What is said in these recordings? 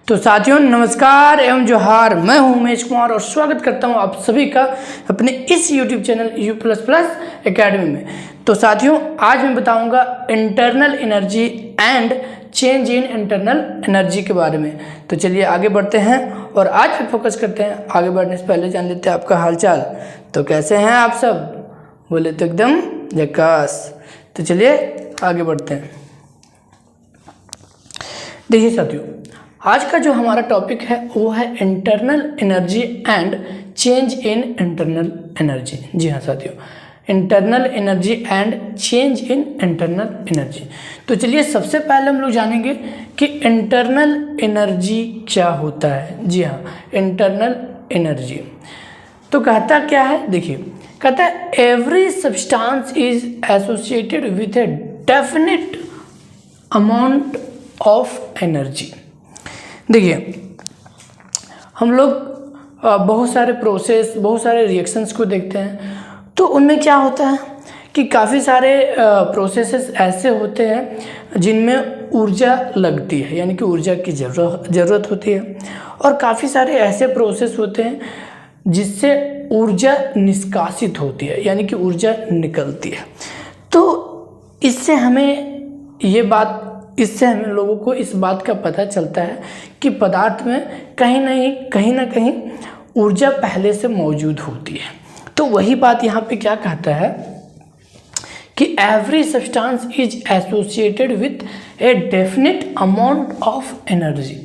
तो साथियों नमस्कार एवं जोहार, मैं हूं उमेश कुमार और स्वागत करता हूं आप सभी का अपने इस YouTube चैनल U++ एकेडमी में। तो साथियों आज मैं बताऊंगा internal energy and change in internal energy के बारे में। तो चलिए आगे बढ़ते हैं और आज फिर फोकस करते हैं। आगे बढ़ने से पहले जान लेते हैं आपका हालचाल। तो कैसे हैं आप सब? बोले तो एकदम झकास। तो चलिए आगे बढ़ते हैं। देखिए साथियों, आज का जो हमारा टॉपिक है वो है internal energy and change in internal energy. जी हाँ साथियों, internal energy and change in internal energy. तो चलिए सबसे पहले हम लोग जानेंगे कि इंटरनल एनर्जी क्या होता है। जी हाँ, इंटरनल एनर्जी तो कहता क्या है, देखिए कहता है every substance is associated with a definite amount of energy. देखिए हम लोग बहुत सारे प्रोसेस, बहुत सारे रिएक्शंस को देखते हैं, तो उनमें क्या होता है कि काफ़ी सारे प्रोसेसेस ऐसे होते हैं जिनमें ऊर्जा लगती है, यानी कि ऊर्जा की ज़रूरत होती है, और काफ़ी सारे ऐसे प्रोसेस होते हैं जिससे ऊर्जा निष्कासित होती है, यानी कि ऊर्जा निकलती है। तो इससे हमें लोगों को इस बात का पता चलता है कि पदार्थ में कहीं ना कहीं ऊर्जा पहले से मौजूद होती है। तो वही बात यहाँ पे क्या कहता है कि every substance is associated with a definite amount of energy.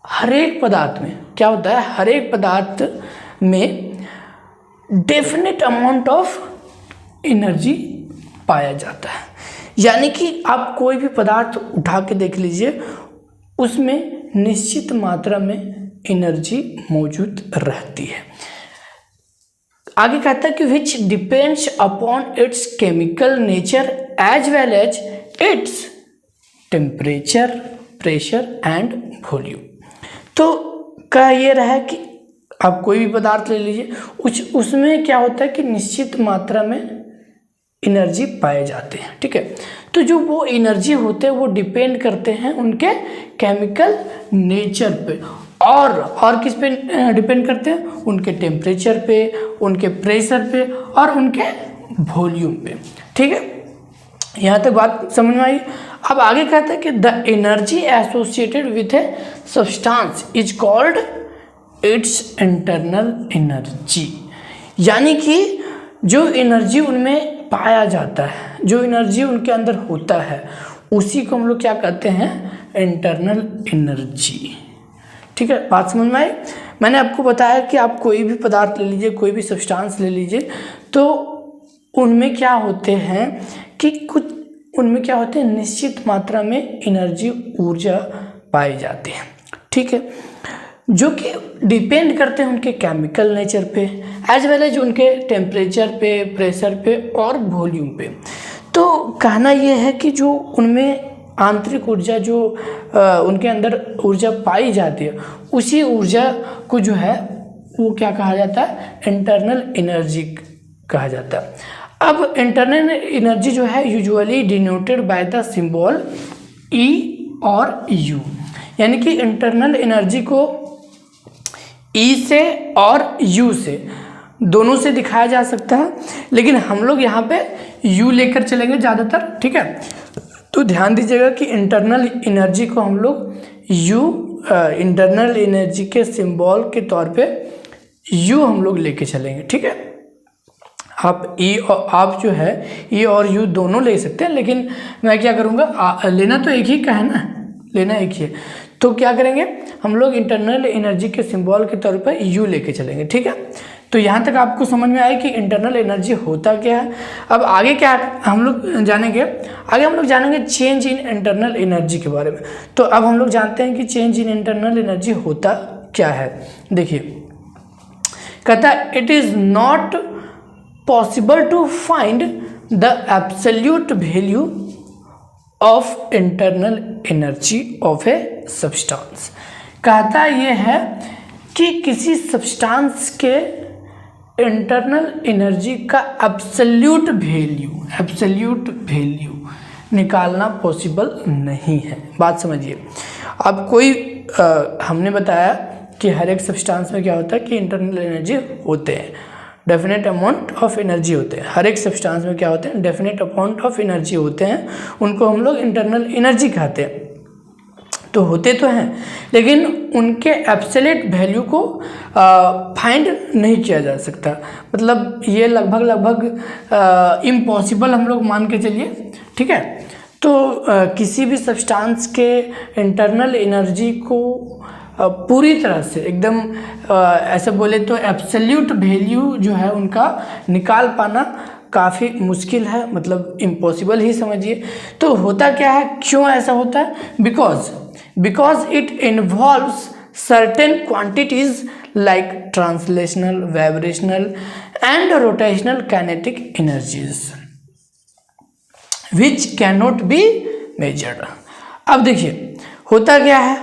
हर एक पदार्थ में क्या होता है, हर एक पदार्थ में डेफिनेट अमाउंट ऑफ एनर्जी पाया जाता है। यानी कि आप कोई भी पदार्थ उठा के देख लीजिए, उसमें निश्चित मात्रा में एनर्जी मौजूद रहती है। आगे कहता है कि which depends upon its chemical nature as well as its temperature, pressure and volume. तो कह ये रहा है कि आप कोई भी पदार्थ ले लीजिए, उसमें क्या होता है कि निश्चित मात्रा में एनर्जी पाए जाते हैं। ठीक है, तो जो वो एनर्जी होते हैं वो डिपेंड करते हैं उनके केमिकल नेचर पे, और किस पे डिपेंड करते हैं? उनके टेम्परेचर पे, उनके प्रेशर पे और उनके वॉल्यूम पे। ठीक है, यहाँ तक बात समझ में आई। अब आगे कहता है कि the energy associated with a substance is called its internal energy. यानी कि जो एनर्जी उनमें पाया जाता है, जो एनर्जी उनके अंदर होता है, उसी को हम लोग क्या कहते हैं? Internal energy. ठीक है, बात समझ में आई। मैंने आपको बताया कि आप कोई भी पदार्थ ले लीजिए, कोई भी सब्सटेंस ले लीजिए, तो उनमें क्या होते हैं कि निश्चित मात्रा में एनर्जी, ऊर्जा पाई जाती है। ठीक है, जो कि डिपेंड करते हैं उनके केमिकल नेचर पे एज वेल एज उनके टेम्परेचर पे, प्रेशर पे और वॉल्यूम पे। तो कहना यह है कि जो उनमें आंतरिक ऊर्जा, जो उनके अंदर ऊर्जा पाई जाती है, उसी ऊर्जा को जो है वो क्या कहा जाता है? इंटरनल एनर्जी कहा जाता है। अब इंटरनल एनर्जी जो है usually denoted by the symbol E और U। यानी कि इंटरनल एनर्जी को E से और U से, दोनों से दिखाया जा सकता है, लेकिन हम लोग यहाँ पे U लेकर चलेंगे ज़्यादातर। ठीक है, तो ध्यान दीजिएगा कि इंटरनल एनर्जी को हम लोग इंटरनल एनर्जी के सिंबल के तौर पे U हम लोग लेके चलेंगे। ठीक है, आप जो है E और U दोनों ले सकते हैं, लेकिन मैं क्या करूँगा, लेना तो एक ही का है ना, लेना एक ही है, तो क्या करेंगे हम लोग इंटरनल एनर्जी के सिंबल के तौर पर U लेके चलेंगे। ठीक है, तो यहाँ तक आपको समझ में आया कि इंटरनल एनर्जी होता क्या है। अब आगे क्या हम लोग जानेंगे चेंज इन इंटरनल एनर्जी के बारे में। तो अब हम लोग जानते हैं कि चेंज इन इंटरनल एनर्जी होता क्या है। देखिए कहता है it is not possible to find the absolute value of internal energy of a substance. कहता ये है कि किसी सब्सटेंस के इंटरनल एनर्जी का एब्सोल्यूट वैल्यू निकालना पॉसिबल नहीं है। बात समझिए, अब कोई हमने बताया कि हर एक सब्सटेंस में क्या होता है कि इंटरनल एनर्जी होते हैं, डेफिनेट अमाउंट ऑफ एनर्जी होते हैं। हर एक सब्सटेंस में क्या होते हैं, डेफिनेट अमाउंट ऑफ एनर्जी होते हैं, उनको हम लोग इंटरनल एनर्जी कहते हैं। तो होते तो हैं, लेकिन उनके एब्सोल्यूट वैल्यू को फाइंड नहीं किया जा सकता। मतलब ये लगभग इम्पॉसिबल हम लोग मान के चलिए, ठीक है। तो किसी भी सब्सटेंस के इंटरनल एनर्जी को पूरी तरह से एकदम ऐसे बोले तो एब्सोल्यूट वैल्यू जो है उनका निकाल पाना काफ़ी मुश्किल है, मतलब इम्पॉसिबल ही समझिए। तो होता क्या है, क्यों ऐसा होता है? Because it involves certain quantities like translational, vibrational and rotational kinetic energies which cannot be measured। अब देखिए होता क्या है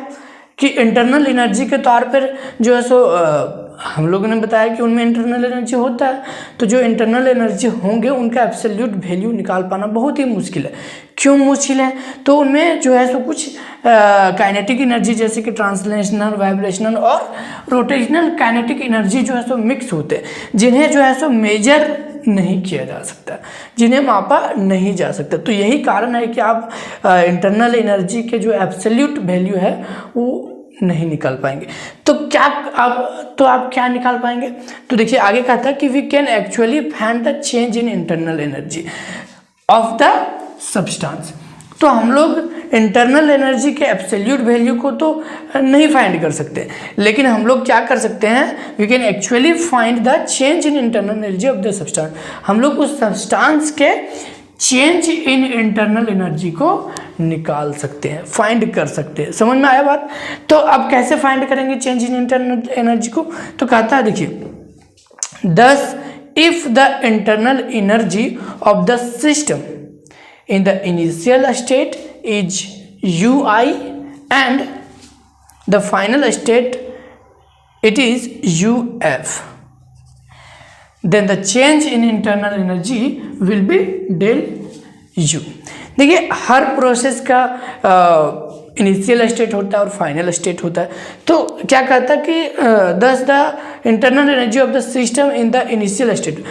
कि इंटरनल एनर्जी के तौर पर जो है सो हम लोगों ने बताया कि उनमें इंटरनल एनर्जी होता है, तो जो इंटरनल एनर्जी होंगे उनका एब्सोल्यूट वैल्यू निकाल पाना बहुत ही मुश्किल है। क्यों मुश्किल है? तो उनमें जो है सो कुछ काइनेटिक एनर्जी जैसे कि ट्रांसलेशनल, वाइब्रेशनल और रोटेशनल काइनेटिक एनर्जी जो है सो मिक्स होते हैं, जिन्हें जो है सो मेजर नहीं किया जा सकता, जिन्हें मापा नहीं जा सकता। तो यही कारण है कि आप इंटरनल एनर्जी के जो एब्सोल्यूट वैल्यू है वो नहीं निकाल पाएंगे। तो आप क्या निकाल पाएंगे? तो देखिए आगे कहा था कि we can actually find the change in internal energy of the substance. तो हम लोग इंटरनल एनर्जी के एब्सोल्यूट वैल्यू को तो नहीं फाइंड कर सकते, लेकिन हम लोग क्या कर सकते हैं, we can actually find the change in internal energy of the substance. हम लोग उस सब्सटेंस के चेंज इन इंटरनल एनर्जी को निकाल सकते हैं, फाइंड कर सकते हैं। समझ में आया बात? तो अब कैसे फाइंड करेंगे चेंज इन इंटरनल एनर्जी को? तो कहता है देखिए, thus if the internal energy of the system in the initial state is ui and the final state it is uf, then the change in internal energy will be del u। देखिए हर process का initial state होता है और final state होता है। तो क्या कहता है कि दस the internal energy of the system in the initial state,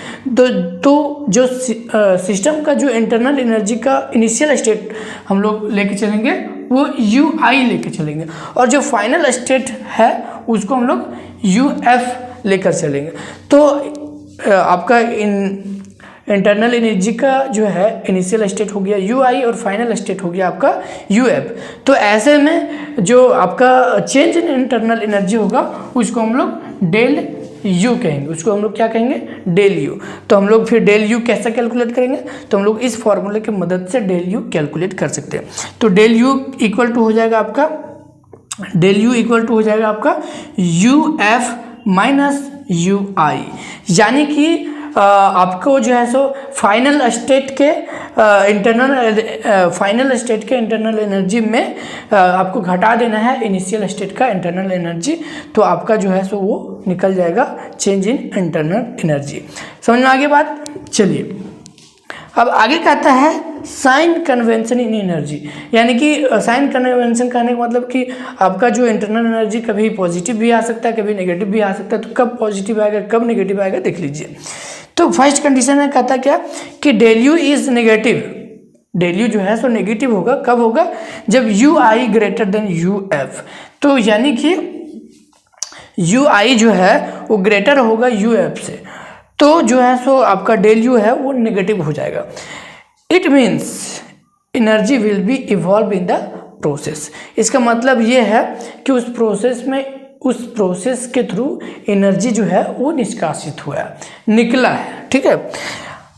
तो जो सिस्टम का जो इंटरनल एनर्जी का इनिशियल स्टेट हम लोग लेके चलेंगे वो यू आई लेके चलेंगे, और जो फाइनल स्टेट है उसको हम लोग यू एफ लेकर चलेंगे। तो आपका इंटरनल एनर्जी का जो है इनिशियल स्टेट हो गया यू आई और फाइनल स्टेट हो गया आपका यू एफ। तो ऐसे में जो आपका चेंज इन इंटरनल एनर्जी होगा उसको हम लोग डेल यू कहेंगे, उसको हम लोग क्या कहेंगे, डेल यू। तो हम लोग फिर डेल यू कैसे कैलकुलेट करेंगे? तो हम लोग इस फॉर्मूले की मदद से डेल यू कैलकुलेट कर सकते हैं। तो डेल यू इक्वल टू हो जाएगा आपका, डेल यू इक्वल टू हो जाएगा आपका यू एफ माइनस यू आई, यानी कि आपको जो है सो फाइनल स्टेट के इंटरनल एनर्जी में आपको घटा देना है इनिशियल स्टेट का इंटरनल एनर्जी, तो आपका जो है सो वो निकल जाएगा चेंज इन इंटरनल एनर्जी। समझ में आ गई बात? चलिए अब आगे कहता है साइन कन्वेंशन इन एनर्जी, यानी कि साइन कन्वेंशन कहने का मतलब कि आपका जो इंटरनल एनर्जी कभी पॉजिटिव भी आ सकता है, कभी नेगेटिव भी आ सकता है। तो कब पॉजिटिव आएगा कब नेगेटिव आएगा देख लीजिए। तो फर्स्ट कंडीशन है, कहता क्या कि del U is negative, del U जो है सो नेगेटिव होगा। कब होगा? जब U I greater than U F. तो यानी कि यू आई जो है वो ग्रेटर होगा यू एफ से, तो जो है सो आपका डेल यू है वो नेगेटिव हो जाएगा। It means energy will be evolve in the process. इसका मतलब ये है कि उस प्रोसेस के थ्रू एनर्जी जो है वो निष्कासित हुआ है, निकला है, ठीक है।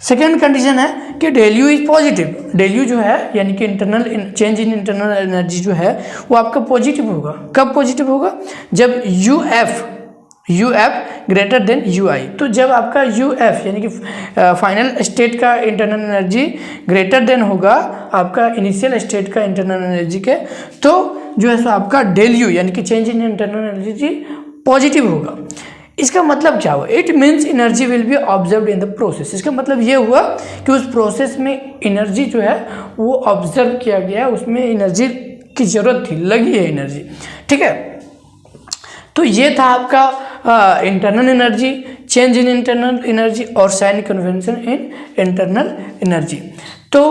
सेकेंड कंडीशन है कि del U is positive, del U जो है यानी कि internal change in internal energy जो है वो आपका पॉजिटिव होगा। कब पॉजिटिव होगा? जब U F greater than U I. तो जब आपका यू एफ यानी कि फाइनल स्टेट का इंटरनल एनर्जी ग्रेटर देन होगा आपका इनिशियल स्टेट का इंटरनल एनर्जी के, तो जो है सो आपका डेल यू यानी कि change in internal energy positive होगा। इसका मतलब क्या हुआ? It means energy will be observed in the process. इसका मतलब ये हुआ कि उस प्रोसेस में एनर्जी जो है वो ऑब्जर्व किया गया है, उसमें एनर्जी की जरूरत थी, लगी है एनर्जी, ठीक है। तो ये था आपका internal energy, change in internal energy और sign convention in internal energy. तो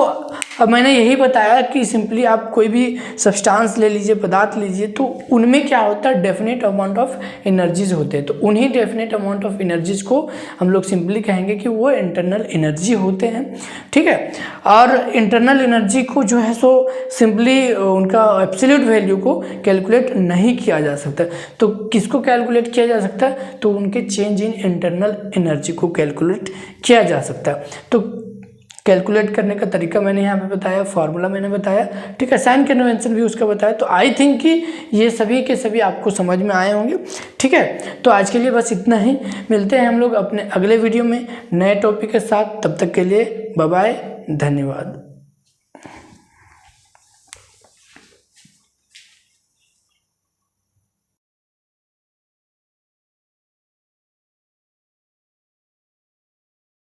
अब मैंने यही बताया कि सिंपली आप कोई भी सब्सटेंस ले लीजिए, पदार्थ लीजिए, तो उनमें क्या होता है, डेफिनेट अमाउंट ऑफ एनर्जीज होते हैं। तो उन्हीं डेफिनेट अमाउंट ऑफ एनर्जीज को हम लोग सिंपली कहेंगे कि वो इंटरनल एनर्जी होते हैं, ठीक है। और इंटरनल एनर्जी को जो है सो सिंपली उनका एब्सोल्यूट वैल्यू को कैलकुलेट नहीं किया जा सकता। तो किसको कैलकुलेट किया जा सकता है, तो उनके चेंज इन इंटरनल एनर्जी को कैलकुलेट किया जा सकता है। तो कैलकुलेट करने का तरीका मैंने यहाँ पे बताया, फार्मूला मैंने बताया, ठीक है, साइन कन्वेंशन भी उसका बताया। तो आई थिंक कि ये सभी के सभी आपको समझ में आए होंगे, ठीक है। तो आज के लिए बस इतना ही, मिलते हैं हम लोग अपने अगले वीडियो में नए टॉपिक के साथ। तब तक के लिए बाय बाय, धन्यवाद।